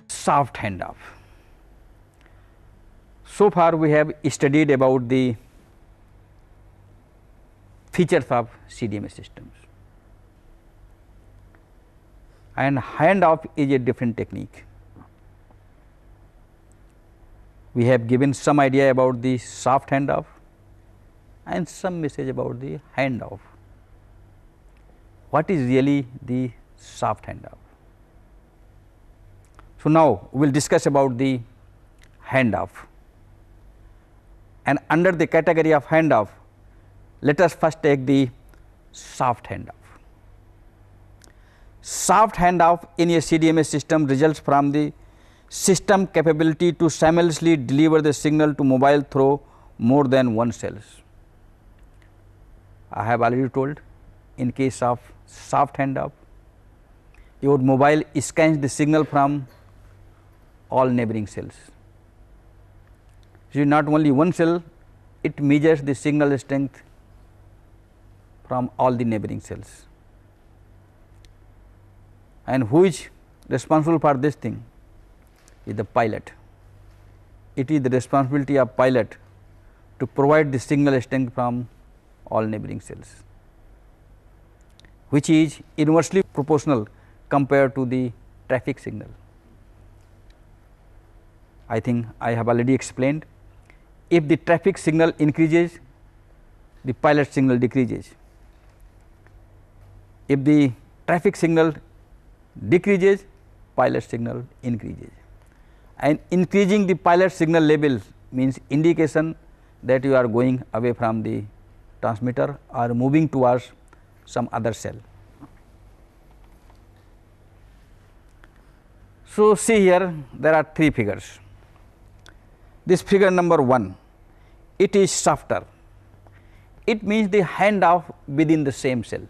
Soft handoff. So far we have studied about the features of CDMA systems, and handoff is a different technique. We have given some idea about the soft handoff and some message about the handoff. What is really the soft handoff? So, now we will discuss about the handoff, and under the category of handoff, let us first take the soft handoff. Soft handoff in a CDMA system results from the system capability to simultaneously deliver the signal to mobile through more than one cells. I have already told, in case of soft handoff, your mobile scans the signal from all neighboring cells. So, not only one cell, it measures the signal strength from all the neighboring cells. And who is responsible for this thing? Is the pilot. It is the responsibility of pilot to provide the signal strength from all neighboring cells, which is inversely proportional compared to the traffic signal. I think I have already explained, if the traffic signal increases, the pilot signal decreases. If the traffic signal decreases, pilot signal increases, and increasing the pilot signal level means indication that you are going away from the transmitter or moving towards some other cell. So, see here there are three figures. This figure number 1, it is softer. It means the handoff within the same cell.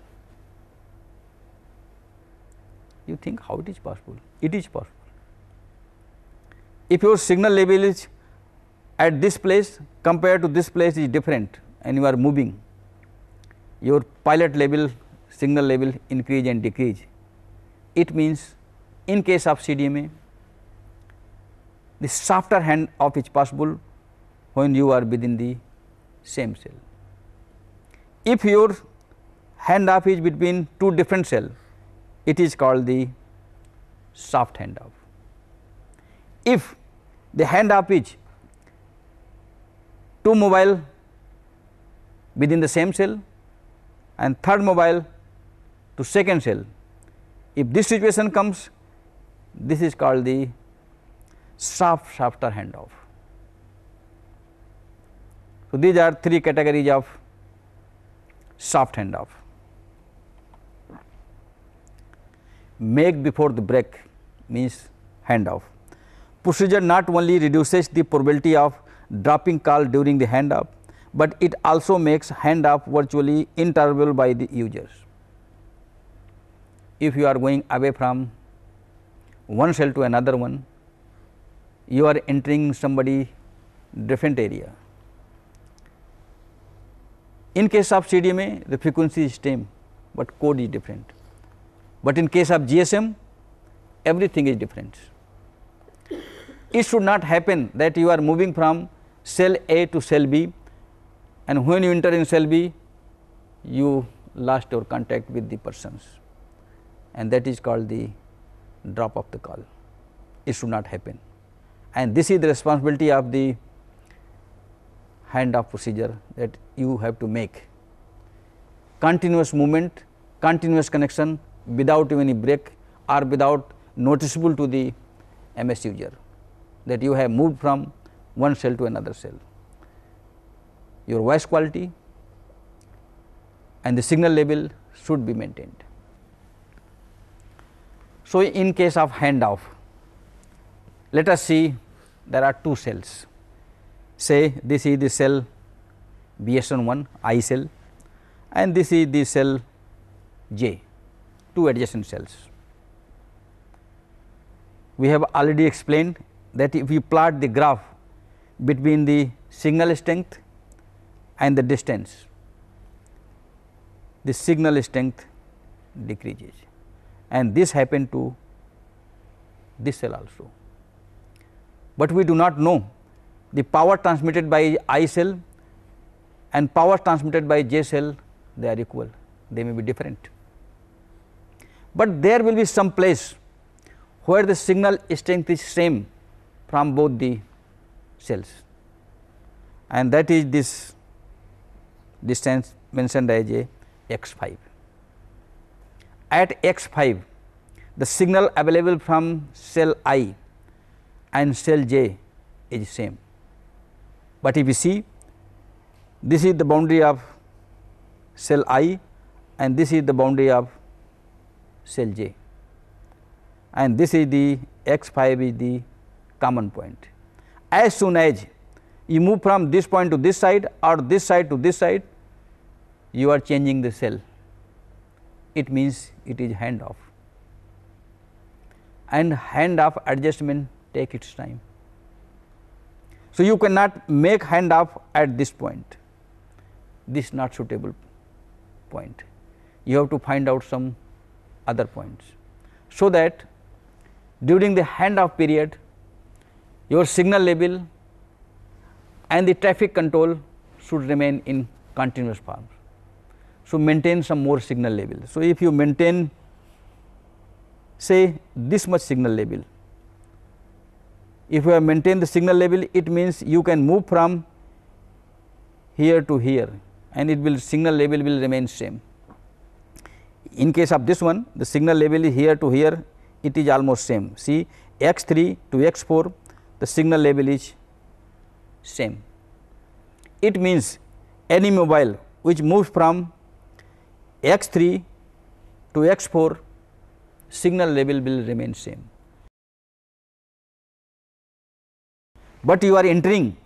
You think how it is possible? It is possible. If your signal level is at this place compared to this place is different and you are moving, your pilot level, signal level increase and decrease. It means in case of CDMA, the softer handoff is possible when you are within the same cell. If your handoff is between two different cells, it is called the soft handoff. If the handoff is two mobile within the same cell and third mobile to second cell, if this situation comes, this is called the softer handoff. So, these are three categories of soft handoff. Make before the break means handoff. Procedure not only reduces the probability of dropping call during the handoff, but it also makes handoff virtually intolerable by the users. If you are going away from one cell to another one, you are entering somebody different area. In case of CDMA, the frequency is same, but code is different. But in case of GSM, everything is different. It should not happen that you are moving from cell A to cell B, and when you enter in cell B, you lost your contact with the persons, and that is called the drop of the call. It should not happen, and this is the responsibility of the handoff procedure, that you have to make continuous movement continuous connection without any break or without noticeable to the MS user, that you have moved from one cell to another cell. Your voice quality and the signal level should be maintained. So, in case of handoff, let us see there are two cells. Say this is the cell BS1 I cell and this is the cell J, two adjacent cells. We have already explained that if we plot the graph between the signal strength and the distance, the signal strength decreases, and this happened to this cell also. But we do not know the power transmitted by I cell and power transmitted by J cell, they are equal, they may be different. But there will be some place where the signal strength is same from both the cells, and that is this distance mentioned as a x5. At x5, the signal available from cell I and cell J is same. But if you see, this is the boundary of cell I and this is the boundary of cell J, and this is the x5 is the common point. As soon as you move from this point to this side or this side to this side, you are changing the cell. It means it is handoff, and handoff adjustment take its time. So, you cannot make handoff at this point, this not suitable point. You have to find out some other points, so that during the handoff period your signal level and the traffic control should remain in continuous form. So, maintain some more signal level. So, if you maintain say this much signal level, if you have maintained the signal level, it means you can move from here to here and it will signal level will remain same. In case of this one, the signal level is here to here, it is almost same. See, x3 to x4, the signal level is same. It means any mobile which moves from x3 to x4, signal level will remain same. But you are entering,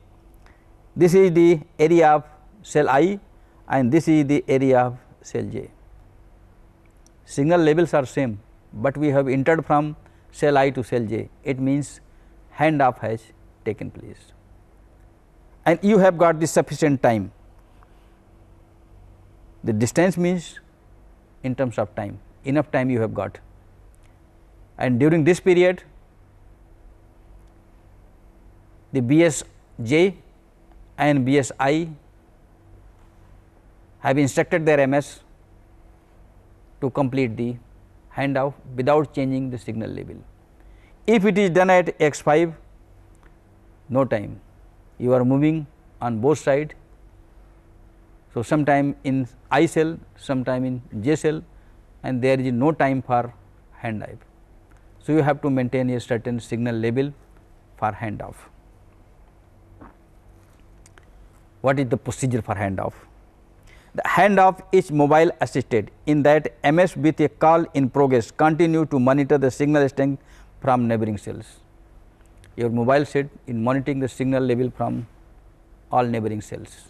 this is the area of cell I and this is the area of cell J. Signal levels are same, but we have entered from cell I to cell J, it means handoff has taken place and you have got the sufficient time. The distance means in terms of time, enough time you have got, and during this period the BSJ and BSI have instructed their MS to complete the handoff without changing the signal level. If it is done at x5, no time, you are moving on both sides. So, sometime in I cell, sometime in J cell, and there is no time for handoff. So, you have to maintain a certain signal level for handoff. What is the procedure for handoff? The handoff is mobile assisted, in that MS with a call in progress continue to monitor the signal strength from neighboring cells. Your mobile set in monitoring the signal level from all neighboring cells.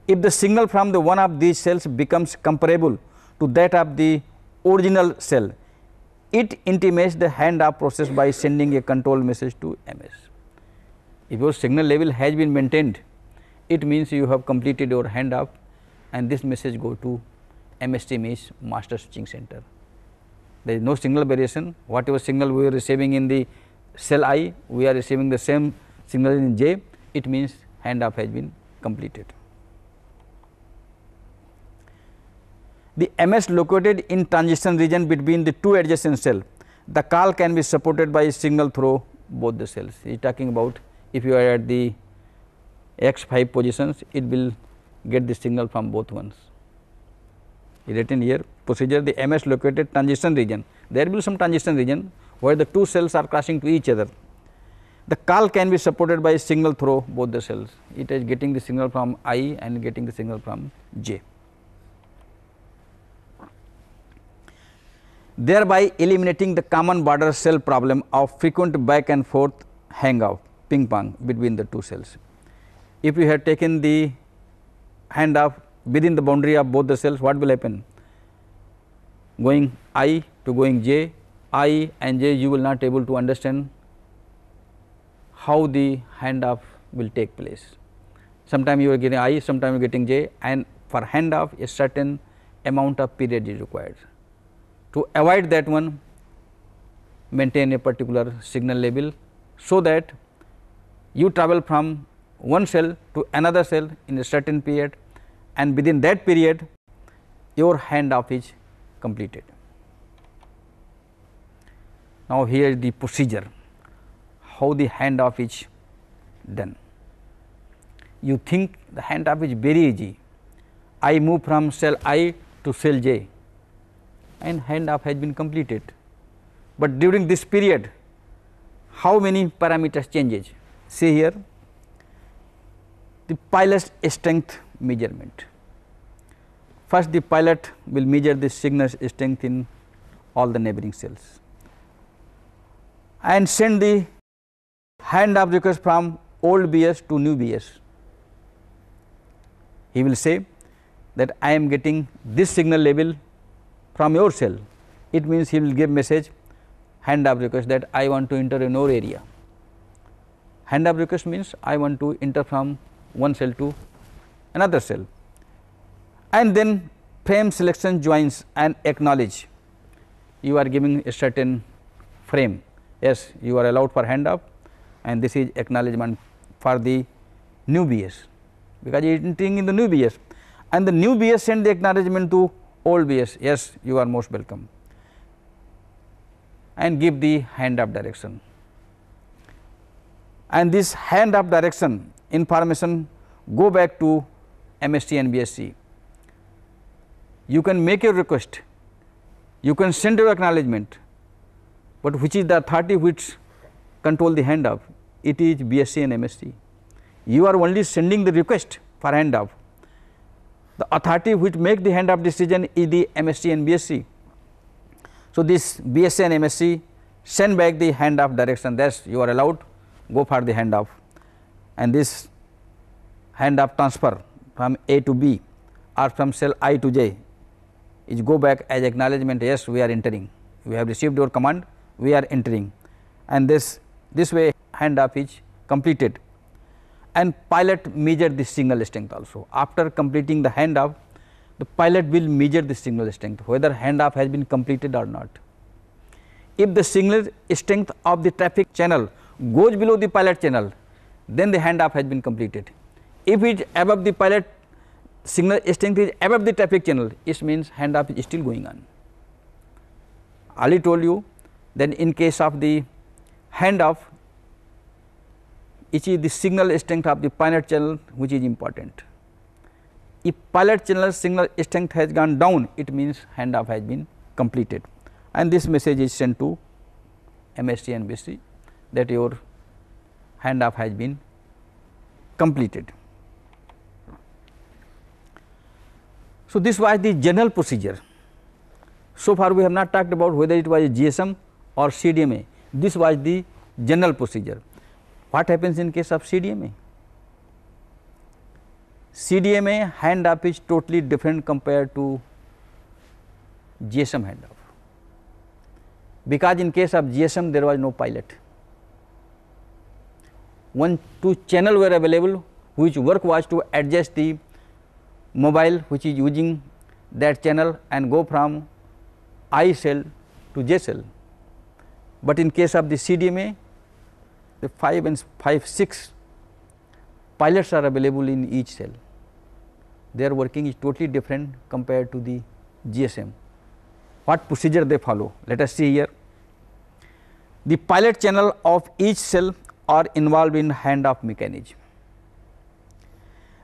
If the signal from the one of these cells becomes comparable to that of the original cell, it intimates the handoff process by sending a control message to MS. If your signal level has been maintained, it means you have completed your handoff, and this message go to MST, means master switching center. There is no signal variation. Whatever signal we are receiving in the cell I, we are receiving the same signal in J, it means handoff has been completed. The MS located in transition region between the two adjacent cells, the call can be supported by a signal through both the cells. He is talking about if you are at the x5 positions, it will get the signal from both ones. written here procedure, the MS located transition region. There will be some transition region where the two cells are crossing to each other. The call can be supported by a signal through both the cells. It is getting the signal from I and getting the signal from J, thereby eliminating the common border cell problem of frequent back and forth hang off ping pong between the two cells. If you have taken the hand off within the boundary of both the cells, what will happen? Going I to going J, I and J, you will not able to understand how the handoff will take place. Sometime you are getting I, sometime you are getting J, and for handoff a certain amount of period is required. To avoid that one, maintain a particular signal level, so that you travel from one cell to another cell in a certain period, and within that period your handoff is completed. Now, here is the procedure, how the handoff is done. You think the handoff is very easy. I move from cell I to cell J and handoff has been completed, but during this period how many parameters changes? See here, the pilot strength measurement. First the pilot will measure the signal strength in all the neighboring cells and send the handoff request from old BS to new BS. He will say that I am getting this signal level from your cell. It means he will give message handoff request that I want to enter in your area. Handoff request means I want to enter from one cell to another cell, and then frame selection joins and acknowledge. You are giving a certain frame, yes, you are allowed for handoff, and this is acknowledgement for the new BS, because it is entering in the new BS, and the new BS send the acknowledgement to old BS, yes, you are most welcome, and give the handoff direction. And this handoff direction information go back to MST and BSC. You can make your request, you can send your acknowledgement, but which is the authority which control the handoff? It is BSC and MST. You are only sending the request for handoff. The authority which make the handoff decision is the MST and BSC. So, this BSC and MSC send back the handoff direction, that you are allowed go for the handoff, and this handoff transfer from A to B or from cell I to J is go back as acknowledgement, yes, we are entering, we have received your command, we are entering, and this way handoff is completed. And pilot measure the signal strength also. After completing the handoff, the pilot will measure the signal strength, whether handoff has been completed or not. If the signal strength of the traffic channel goes below the pilot channel, then the handoff has been completed. If it is above the pilot, signal strength is above the traffic channel, it means handoff is still going on. I already told you that in case of the handoff, it is the signal strength of the pilot channel which is important. If pilot channel signal strength has gone down, it means handoff has been completed, and this message is sent to MST and BSC that your handoff has been completed. So, this was the general procedure. So far we have not talked about whether it was a GSM or CDMA. This was the general procedure. What happens in case of CDMA? CDMA handoff is totally different compared to GSM handoff, because in case of GSM there was no pilot. 1-2 channel were available, which work was to adjust the mobile which is using that channel and go from I cell to J cell. But in case of the CDMA, the 5-6 pilots are available in each cell. Their working is totally different compared to the GSM. What procedure they follow? Let us see here. The pilot channel of each cell are involved in handoff mechanism.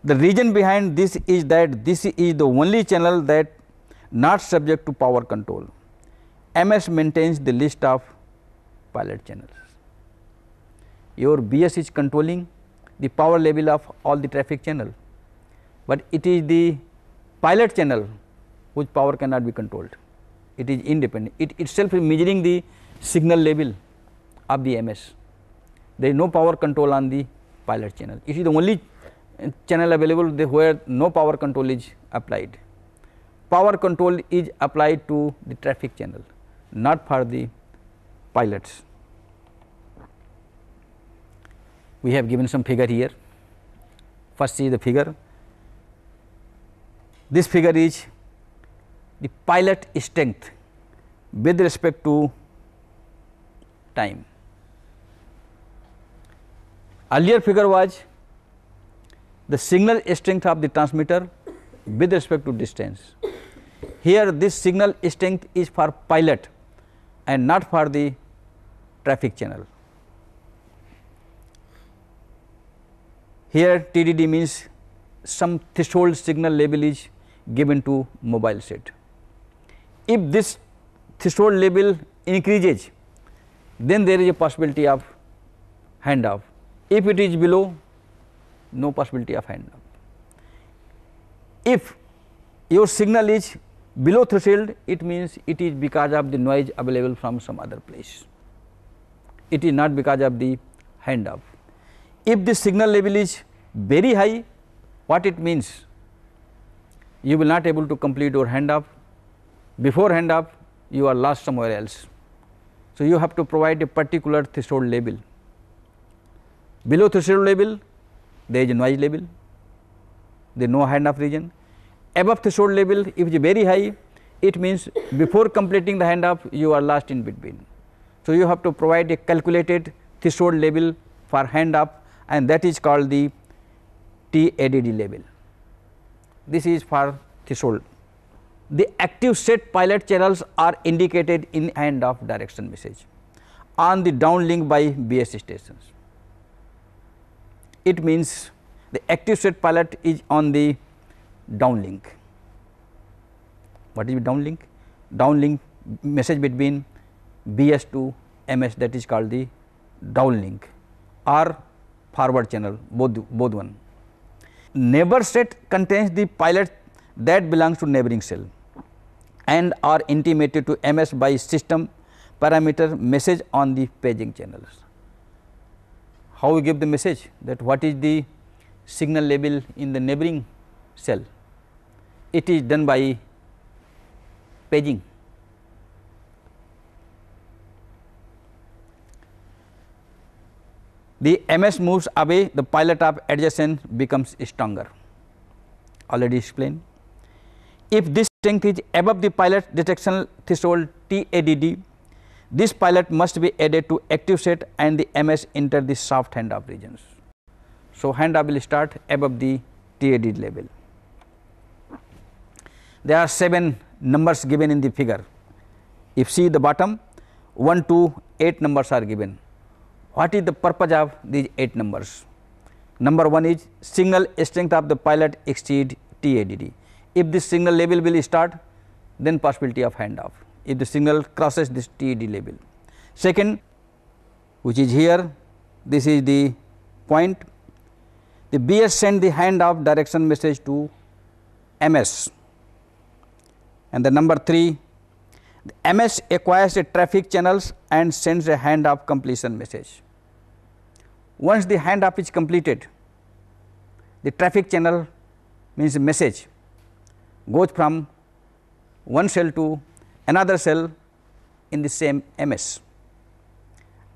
The reason behind this is that this is the only channel that not subject to power control. MS maintains the list of pilot channels. Your BS is controlling the power level of all the traffic channel, but it is the pilot channel whose power cannot be controlled. It is independent. It itself is measuring the signal level of the MS. There is no power control on the pilot channel. It is the only channel available where no power control is applied. Power control is applied to the traffic channel, not for the pilots. We have given some figure here. First see the figure. This figure is the pilot strength with respect to time. Earlier figure was the signal strength of the transmitter with respect to distance. Here this signal strength is for pilot and not for the traffic channel. Here TDD means some threshold signal level is given to mobile set. If this threshold level increases, then there is a possibility of handoff. If it is below, no possibility of handoff. If your signal is below threshold, it means it is because of the noise available from some other place. It is not because of the handoff. If the signal level is very high, what it means? You will not able to complete your handoff. Before handoff, you are lost somewhere else. So you have to provide a particular threshold level. Below threshold level, there is a noise level, there is no handoff region. Above threshold level, if it is very high, it means before completing the handoff, you are lost in between. So you have to provide a calculated threshold level for handoff, and that is called the TADD level. This is for threshold. The active set pilot channels are indicated in handoff direction message on the downlink by BS stations. It means the active set pilot is on the downlink. What is downlink? Downlink message between BS to MS, that is called the downlink, or forward channel, both one. Neighbor set contains the pilot that belongs to neighboring cell and are intimated to MS by system parameter message on the paging channels. How we give the message? That what is the signal level in the neighboring cell? It is done by paging. The MS moves away, the pilot of adjacent becomes stronger, already explained. If this strength is above the pilot detection threshold TADD, this pilot must be added to active set and the MS enter the soft handoff regions. So handoff will start above the TADD level. There are 7 numbers given in the figure. If see the bottom, 1 to 8 numbers are given. What is the purpose of these 8 numbers? Number 1 is signal strength of the pilot exceed TADD. If this signal level will start, then possibility of handoff, if the signal crosses this TADD level. Second, which is here, this is the point, the BS send the handoff direction message to MS. And the number 3, the MS acquires the traffic channels and sends a handoff completion message. Once the handoff is completed, the traffic channel means message goes from one cell to another cell in the same MS,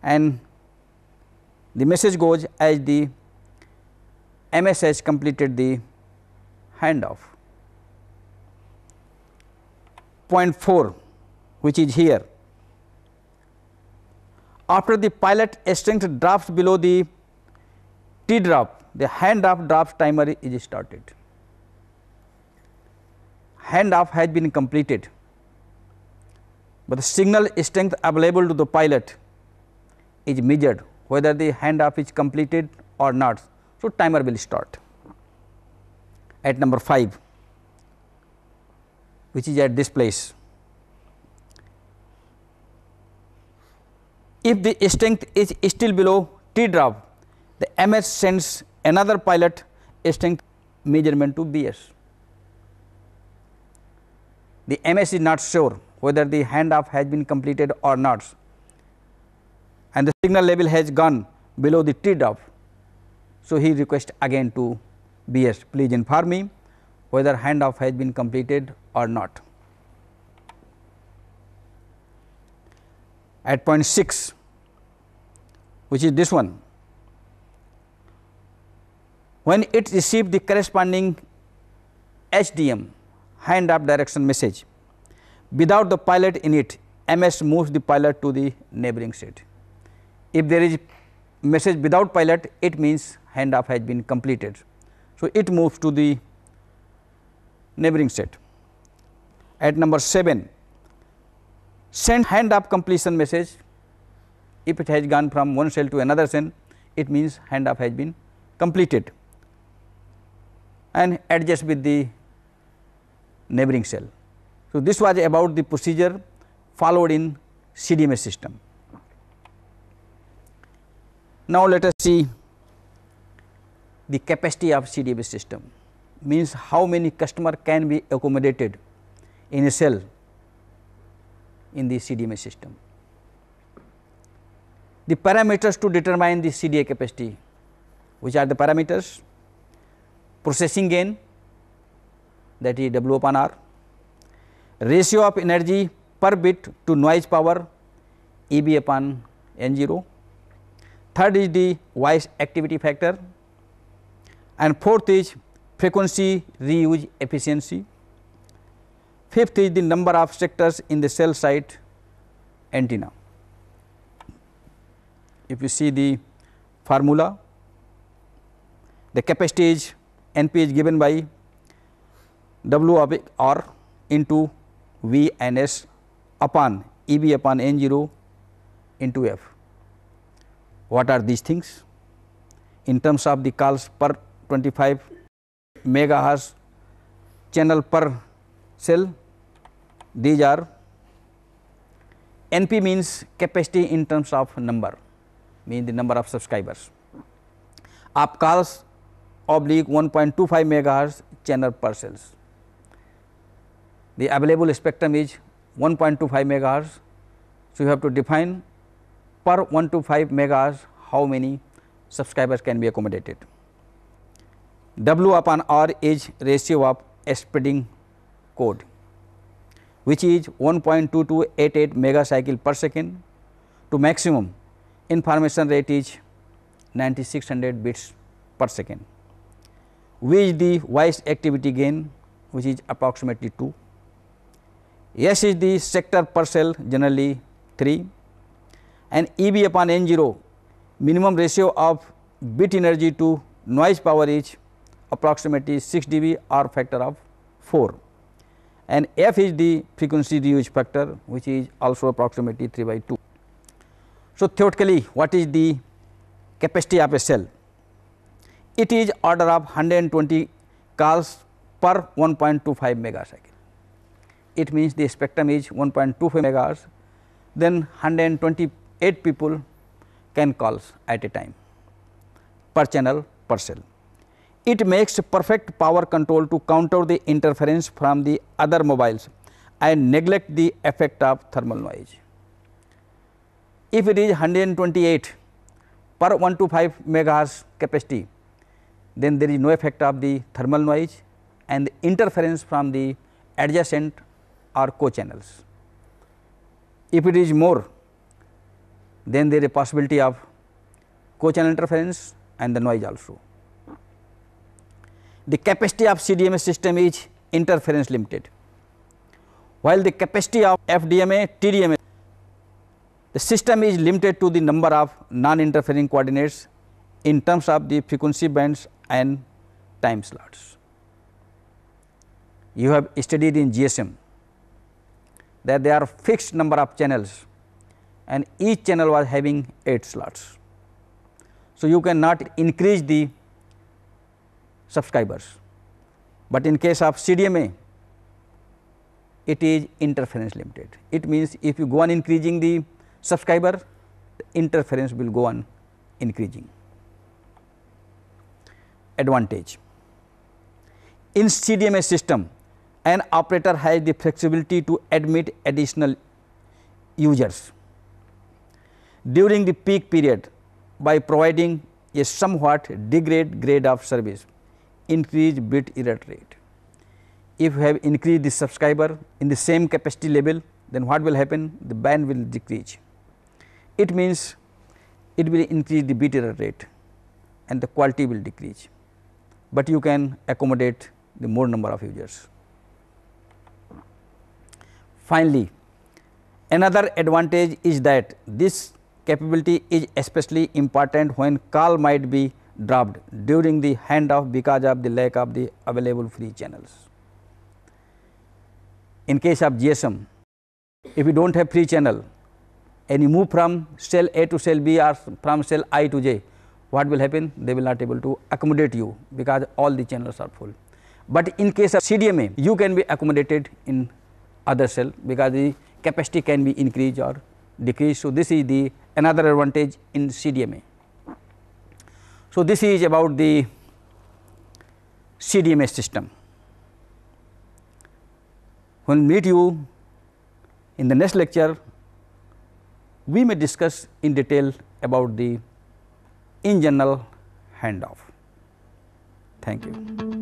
and the message goes as the MS has completed the handoff. Point 4, which is here, after the pilot strength drops below the T drop, the handoff drops timer is started. Handoff has been completed, but the signal strength available to the pilot is measured whether the handoff is completed or not. So timer will start. At number 5, which is at this place. If the strength is still below T drop, the MS sends another pilot strength measurement to BS. The MS is not sure whether the handoff has been completed or not, and the signal level has gone below the T drop. So, he requests again to BS, please inform me whether handoff has been completed or not. At point 6, which is this one, when it received the corresponding HDM, handoff direction message, without the pilot in it, MS moves the pilot to the neighboring state. If there is message without pilot, it means handoff has been completed. So, it moves to the neighboring state. At number 7, send handoff completion message. If it has gone from one cell to another cell, it means handoff has been completed, and adjust with the neighboring cell. So, this was about the procedure followed in CDMA system. Now, let us see the capacity of CDMA system, means how many customer can be accommodated in a cell in the CDMA system. The parameters to determine the CDA capacity, which are the parameters: processing gain, that is W upon R, ratio of energy per bit to noise power, EB upon N0, third is the voice activity factor, and fourth is frequency reuse efficiency, fifth is the number of sectors in the cell site antenna. If you see the formula, the capacity is NP is given by W of R into V and S upon EB upon N0 into F. What are these things? In terms of the calls per 25 megahertz channel per cell, these are NP means capacity in terms of number, means the number of subscribers, of calls oblique 1.25 megahertz channel per cells. The available spectrum is 1.25 megahertz. So, you have to define per 125 megahertz how many subscribers can be accommodated. W upon R is ratio of spreading code, which is 1.2288 megacycle per second to maximum information rate is 9600 bits per second. V is the voice activity gain, which is approximately 2. S is the sector per cell, generally 3, and EB upon N0 minimum ratio of bit energy to noise power is approximately 6 dB or factor of 4, and F is the frequency reuse factor, which is also approximately 3 by 2. So, theoretically, what is the capacity of a cell? It is order of 120 calls per 1.25 megacycle. It means the spectrum is 1.25 megahertz, then 128 people can calls at a time per channel per cell. It makes perfect power control to counter the interference from the other mobiles and neglect the effect of thermal noise. If it is 128 per 125 megahertz capacity, then there is no effect of the thermal noise and the interference from the adjacent or co-channels. If it is more, then there is a possibility of co-channel interference and the noise also. The capacity of CDMA system is interference limited, while the capacity of FDMA, TDMA, the system is limited to the number of non-interfering coordinates in terms of the frequency bands and time slots. You have studied in GSM that there are fixed number of channels and each channel was having 8 slots. So, you cannot increase the subscribers, but in case of CDMA it is interference limited. It means if you go on increasing the subscriber, the interference will go on increasing. Advantage: in CDMA system, an operator has the flexibility to admit additional users during the peak period by providing a somewhat degraded grade of service, increase bit error rate. If you have increased the subscriber in the same capacity level, then what will happen? The band will decrease. It means it will increase the bit error rate and the quality will decrease, but you can accommodate the more number of users. Finally, another advantage is that this capability is especially important when call might be dropped during the handoff because of the lack of the available free channels. In case of GSM, if you do not have free channel and you move from cell A to cell B or from cell I to J, what will happen? They will not able to accommodate you because all the channels are full. But in case of CDMA, you can be accommodated in other cell because the capacity can be increased or decreased. So, this is the another advantage in CDMA. So, this is about the CDMA system. When we meet you in the next lecture, we may discuss in detail about the in general handoff. Thank you.